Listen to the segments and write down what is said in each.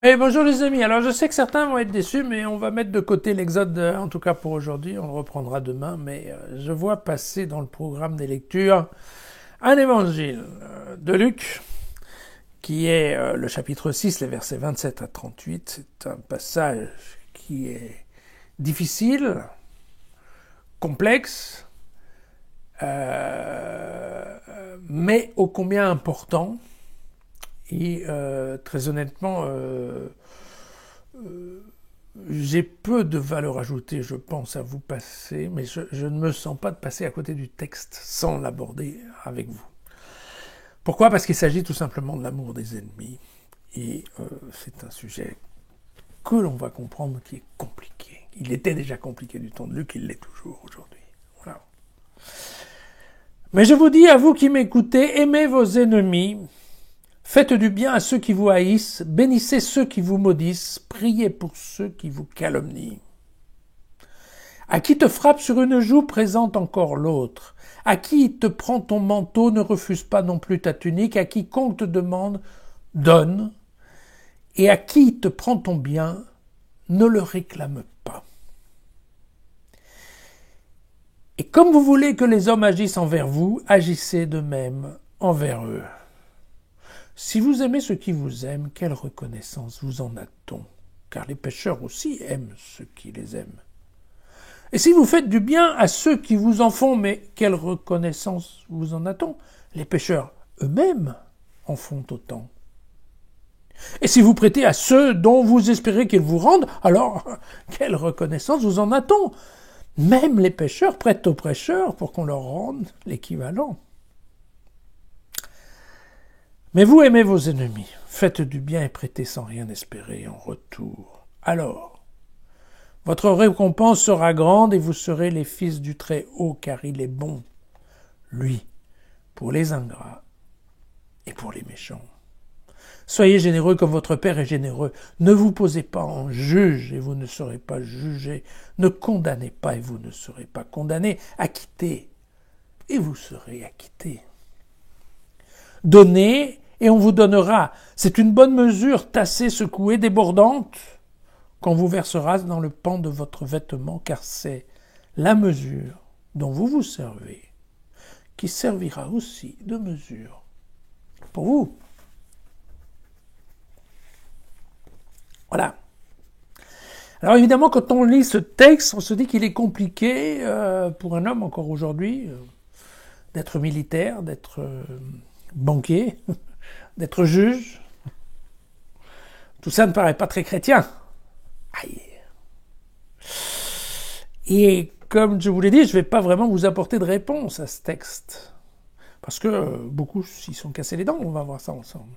Eh, bonjour les amis, alors je sais que certains vont être déçus, mais on va mettre de côté l'Exode, en tout cas pour aujourd'hui, on le reprendra demain, mais je vois passer dans le programme des lectures un évangile de Luc, qui est le chapitre 6, les versets 27 à 38. C'est un passage qui est difficile, complexe, mais ô combien important, et très honnêtement, j'ai peu de valeur ajoutée, je pense, à vous passer, mais je ne me sens pas de passer à côté du texte sans l'aborder avec vous. Pourquoi? Parce qu'il s'agit tout simplement de l'amour des ennemis. Et c'est un sujet que l'on va comprendre qui est compliqué. Il était déjà compliqué du temps de Luc, il l'est toujours aujourd'hui. Voilà. Mais je vous dis, à vous qui m'écoutez, aimez vos ennemis, faites du bien à ceux qui vous haïssent, bénissez ceux qui vous maudissent, priez pour ceux qui vous calomnient. À qui te frappe sur une joue, présente encore l'autre. À qui te prend ton manteau, ne refuse pas non plus ta tunique. À quiconque te demande, donne. Et à qui te prend ton bien, ne le réclame pas. Et comme vous voulez que les hommes agissent envers vous, agissez de même envers eux. Si vous aimez ceux qui vous aiment, quelle reconnaissance vous en a-t-on? Car les pécheurs aussi aiment ceux qui les aiment. Et si vous faites du bien à ceux qui vous en font, mais quelle reconnaissance vous en a-t-on? Les pécheurs eux-mêmes en font autant. Et si vous prêtez à ceux dont vous espérez qu'ils vous rendent, alors quelle reconnaissance vous en a-t-on? Même les pécheurs prêtent aux prêcheurs pour qu'on leur rende l'équivalent. Mais vous aimez vos ennemis, faites du bien et prêtez sans rien espérer en retour. Alors, votre récompense sera grande et vous serez les fils du Très-Haut, car il est bon, lui, pour les ingrats et pour les méchants. Soyez généreux comme votre Père est généreux. Ne vous posez pas en juge et vous ne serez pas jugés. Ne condamnez pas et vous ne serez pas condamnés. Acquittez et vous serez acquittés. Donnez et on vous donnera. C'est une bonne mesure, tassée, secouée, débordante, qu'on vous versera dans le pan de votre vêtement, car c'est la mesure dont vous vous servez qui servira aussi de mesure pour vous. Voilà. Alors évidemment, quand on lit ce texte, on se dit qu'il est compliqué pour un homme encore aujourd'hui d'être militaire, d'être banquier, d'être juge. Tout ça ne paraît pas très chrétien. Aïe. Et comme je vous l'ai dit, je ne vais pas vraiment vous apporter de réponse à ce texte. Parce que beaucoup s'y sont cassés les dents, on va voir ça ensemble.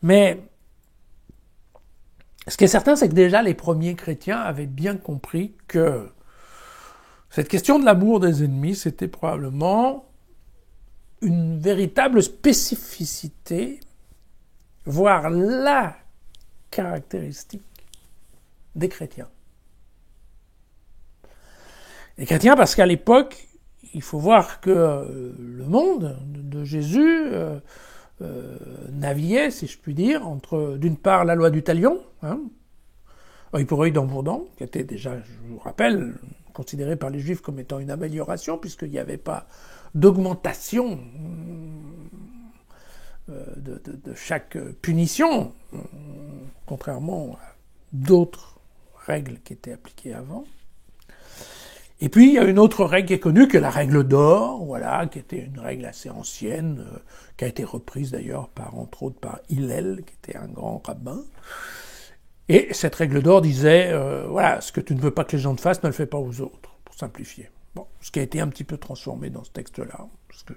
Mais ce qui est certain, c'est que déjà les premiers chrétiens avaient bien compris que cette question de l'amour des ennemis, c'était probablement une véritable spécificité, voire la caractéristique des chrétiens. Les chrétiens, parce qu'à l'époque, il faut voir que le monde de Jésus naviguait, si je puis dire, entre, d'une part, la loi du talion, œil pour œil, dent pour dent, qui était déjà, je vous rappelle, considérée par les Juifs comme étant une amélioration, puisqu'il n'y avait pas d'augmentation de chaque punition, contrairement à d'autres règles qui étaient appliquées avant. Et puis, il y a une autre règle qui est connue, que la règle d'or, voilà, qui était une règle assez ancienne, qui a été reprise d'ailleurs entre autres par Hillel, qui était un grand rabbin. Et cette règle d'or disait, voilà, ce que tu ne veux pas que les gens te fassent, ne le fais pas aux autres, pour simplifier. Bon, ce qui a été un petit peu transformé dans ce texte-là, parce que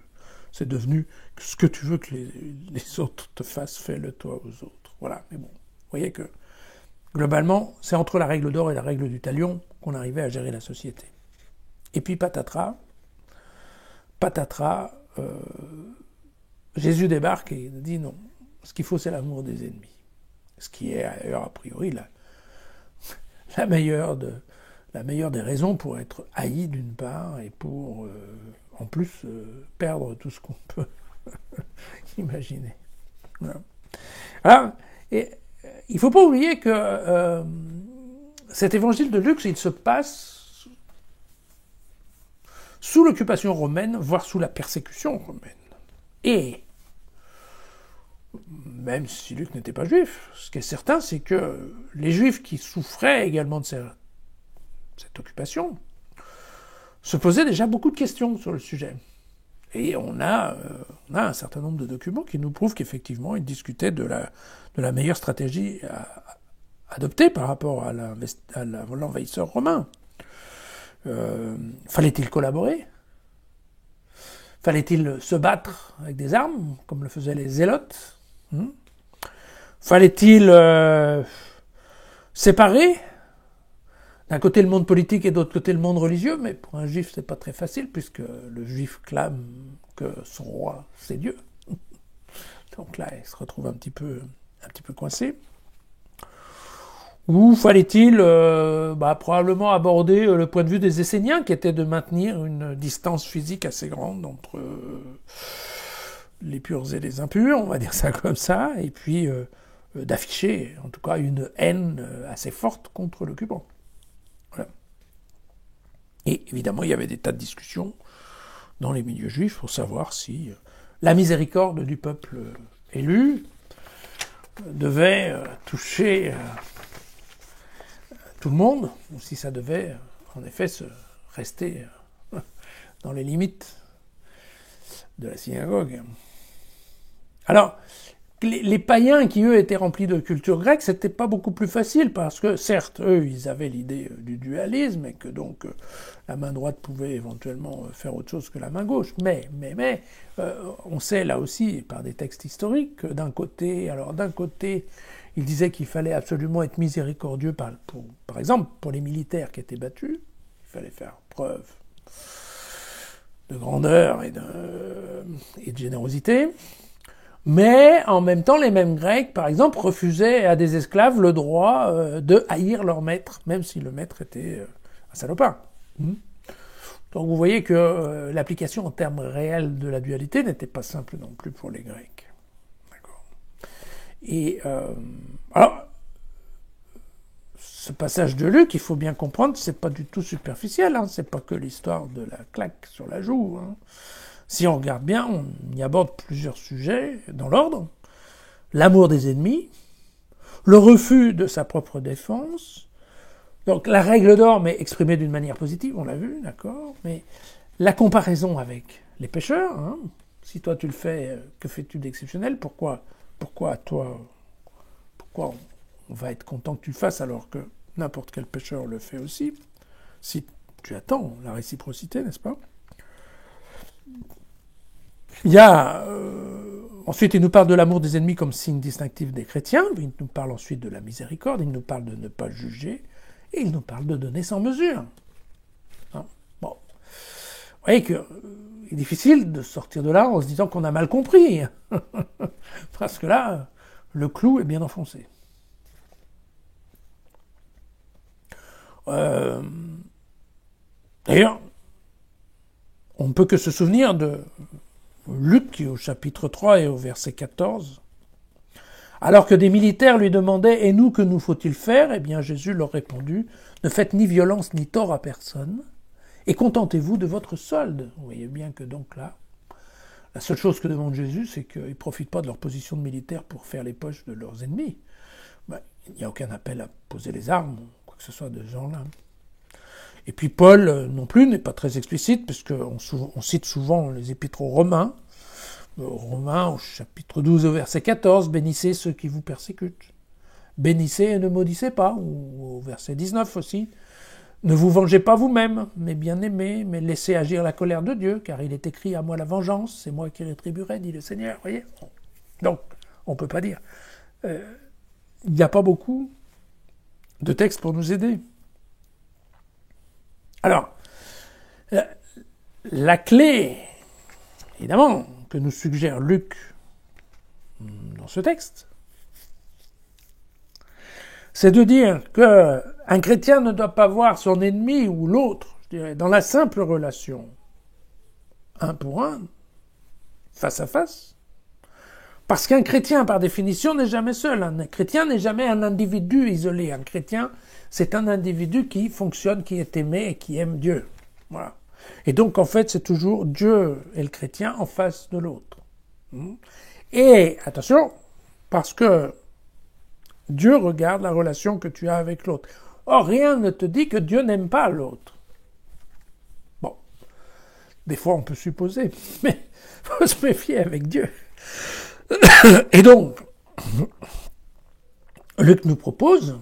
c'est devenu ce que tu veux que les autres te fassent, fais-le toi aux autres. Voilà, mais bon, vous voyez que globalement, c'est entre la règle d'or et la règle du talion qu'on arrivait à gérer la société. Et puis patatras, Jésus débarque et dit non, ce qu'il faut c'est l'amour des ennemis. Ce qui est d'ailleurs a priori la meilleure des raisons pour être haï d'une part et pour en plus perdre tout ce qu'on peut imaginer. Voilà. Alors, et il ne faut pas oublier que cet évangile de Luc, il se passe sous l'occupation romaine, voire sous la persécution romaine. Et même si Luc n'était pas juif, ce qui est certain, c'est que les juifs qui souffraient également de cette occupation se posaient déjà beaucoup de questions sur le sujet. Et on a un certain nombre de documents qui nous prouvent qu'effectivement, ils discutaient de la meilleure stratégie à adopter par rapport à l'envahisseur romain. Fallait-il collaborer ? Fallait-il se battre avec des armes, comme le faisaient les zélotes ? Fallait-il séparer d'un côté le monde politique et de l'autre côté le monde religieux? Mais pour un juif, c'est pas très facile, puisque le juif clame que son roi, c'est Dieu. Donc là, il se retrouve un petit peu coincé. Ou fallait-il probablement aborder le point de vue des Esséniens, qui était de maintenir une distance physique assez grande entre les purs et les impurs, on va dire ça comme ça, et puis d'afficher en tout cas une haine assez forte contre l'occupant. Voilà. Et évidemment, il y avait des tas de discussions dans les milieux juifs pour savoir si la miséricorde du peuple élu devait toucher tout le monde, ou si ça devait en effet rester dans les limites de la synagogue. Alors, les païens qui, eux, étaient remplis de culture grecque, c'était pas beaucoup plus facile, parce que, certes, eux, ils avaient l'idée du dualisme, et que donc la main droite pouvait éventuellement faire autre chose que la main gauche, mais on sait là aussi, par des textes historiques, que d'un côté, ils disaient qu'il fallait absolument être miséricordieux, par exemple, pour les militaires qui étaient battus, il fallait faire preuve de grandeur et de générosité. Mais en même temps, les mêmes Grecs, par exemple, refusaient à des esclaves le droit de haïr leur maître, même si le maître était un salopard. Donc vous voyez que l'application en termes réels de la dualité n'était pas simple non plus pour les Grecs. D'accord. Et alors, ce passage de Luc, il faut bien comprendre, c'est pas du tout superficiel, c'est pas que l'histoire de la claque sur la joue. Si on regarde bien, on y aborde plusieurs sujets dans l'ordre. L'amour des ennemis, le refus de sa propre défense, donc la règle d'or, mais exprimée d'une manière positive, on l'a vu, d'accord, mais la comparaison avec les pécheurs, si toi tu le fais, que fais-tu d'exceptionnel? Pourquoi on va être content que tu le fasses alors que n'importe quel pécheur le fait aussi, si tu attends la réciprocité, n'est-ce pas? Il y a ensuite, il nous parle de l'amour des ennemis comme signe distinctif des chrétiens, il nous parle ensuite de la miséricorde, il nous parle de ne pas juger, et il nous parle de donner sans mesure. Bon. Vous voyez qu'il est difficile de sortir de là en se disant qu'on a mal compris, parce que là, le clou est bien enfoncé. D'ailleurs, on ne peut que se souvenir de Luc, qui au chapitre 3 et au verset 14, alors que des militaires lui demandaient « Et nous, que nous faut-il faire ?» Eh bien, Jésus leur répondit « Ne faites ni violence ni tort à personne, et contentez-vous de votre solde. » Vous voyez bien que donc là, la seule chose que demande Jésus, c'est qu'ils ne profitent pas de leur position de militaire pour faire les poches de leurs ennemis. Il n'y a aucun appel à poser les armes, ou quoi que ce soit de ce genre-là. Et puis Paul non plus n'est pas très explicite, puisqu'on cite souvent les épîtres aux Romains. Romains au chapitre 12 au verset 14, « Bénissez ceux qui vous persécutent. Bénissez et ne maudissez pas. » Ou au verset 19 aussi, « Ne vous vengez pas vous-même, mes bien-aimés, mais laissez agir la colère de Dieu, car il est écrit à moi la vengeance, c'est moi qui rétribuerai, dit le Seigneur. » Vous voyez ? Donc, on ne peut pas dire. Il n'y a pas beaucoup de textes pour nous aider. Alors, la clé, évidemment, que nous suggère Luc dans ce texte, c'est de dire qu'un chrétien ne doit pas voir son ennemi ou l'autre, je dirais, dans la simple relation un pour un, face à face, Parce qu'un chrétien, par définition, n'est jamais seul. Un chrétien n'est jamais un individu isolé. Un chrétien, c'est un individu qui fonctionne, qui est aimé et qui aime Dieu. Voilà. Et donc, en fait, c'est toujours Dieu et le chrétien en face de l'autre. Et, attention, parce que Dieu regarde la relation que tu as avec l'autre. Or, rien ne te dit que Dieu n'aime pas l'autre. Bon, des fois on peut supposer, mais il faut se méfier avec Dieu. Et donc, Luc nous propose,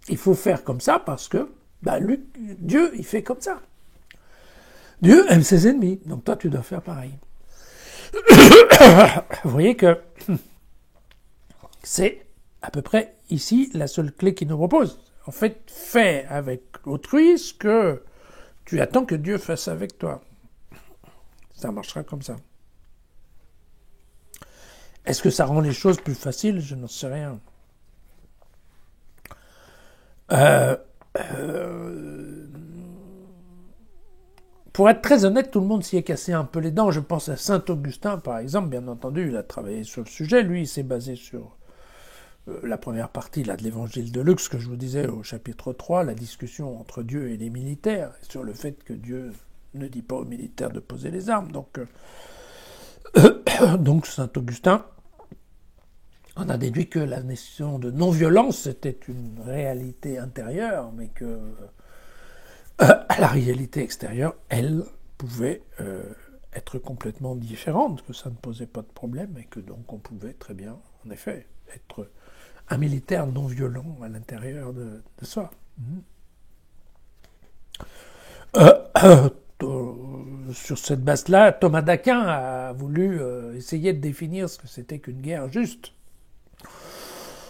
il faut faire comme ça parce que Dieu, il fait comme ça. Dieu aime ses ennemis, donc toi tu dois faire pareil. Vous voyez que c'est à peu près ici la seule clé qu'il nous propose. En fait, fais avec autrui ce que tu attends que Dieu fasse avec toi. Ça marchera comme ça. Est-ce que ça rend les choses plus faciles? Je n'en sais rien. Pour être très honnête, tout le monde s'y est cassé un peu les dents. Je pense à Saint Augustin, par exemple. Bien entendu, il a travaillé sur le sujet. Lui, il s'est basé sur la première partie là, de l'évangile de Luc, ce que je vous disais au chapitre 3, la discussion entre Dieu et les militaires, sur le fait que Dieu ne dit pas aux militaires de poser les armes. Donc Saint Augustin on a déduit que la notion de non-violence était une réalité intérieure, mais que la réalité extérieure, elle, pouvait être complètement différente, que ça ne posait pas de problème, et que donc on pouvait très bien, en effet, être un militaire non-violent à l'intérieur de soi. Sur cette base-là, Thomas d'Aquin a voulu essayer de définir ce que c'était qu'une guerre juste.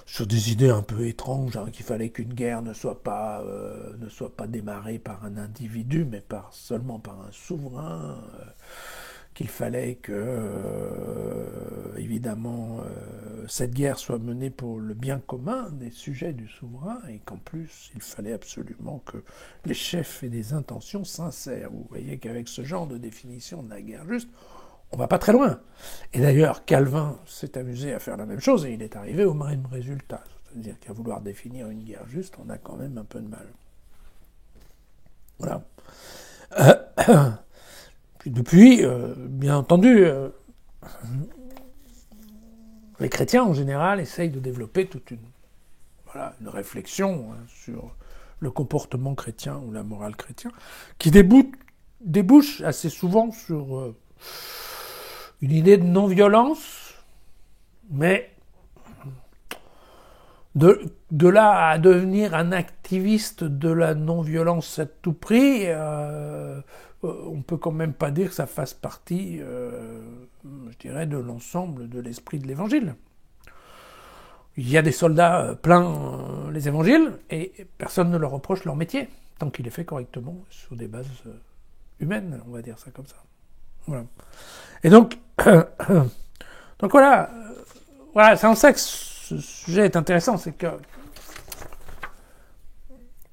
Sur des idées un peu étranges, qu'il fallait qu'une guerre ne soit pas démarrée par un individu, mais seulement par un souverain, qu'il fallait que, évidemment, cette guerre soit menée pour le bien commun des sujets du souverain, et qu'en plus, il fallait absolument que les chefs aient des intentions sincères. Vous voyez qu'avec ce genre de définition de la guerre juste, on va pas très loin. Et d'ailleurs, Calvin s'est amusé à faire la même chose et il est arrivé au même résultat. C'est-à-dire qu'à vouloir définir une guerre juste, on a quand même un peu de mal. Voilà. Depuis, bien entendu, les chrétiens en général essayent de développer toute une réflexion sur le comportement chrétien ou la morale chrétienne, qui débouche assez souvent sur une idée de non-violence, mais de là à devenir un activiste de la non-violence à tout prix, on peut quand même pas dire que ça fasse partie, je dirais, de l'ensemble de l'esprit de l'Évangile. Il y a des soldats plein les évangiles, et personne ne leur reproche leur métier, tant qu'il est fait correctement, sur des bases humaines, on va dire ça comme ça. Voilà. Et donc voilà, c'est en ça que ce sujet est intéressant, c'est que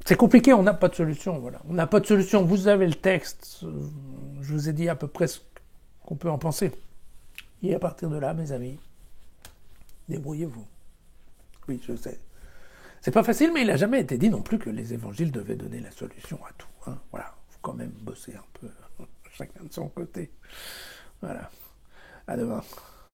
c'est compliqué, on n'a pas de solution, voilà. On n'a pas de solution, vous avez le texte, je vous ai dit à peu près ce qu'on peut en penser. Et à partir de là, mes amis, débrouillez-vous. Oui, je sais. C'est pas facile, mais il n'a jamais été dit non plus que les évangiles devaient donner la solution à tout. Voilà, faut quand même bosser un peu, chacun de son côté. Voilà. À demain.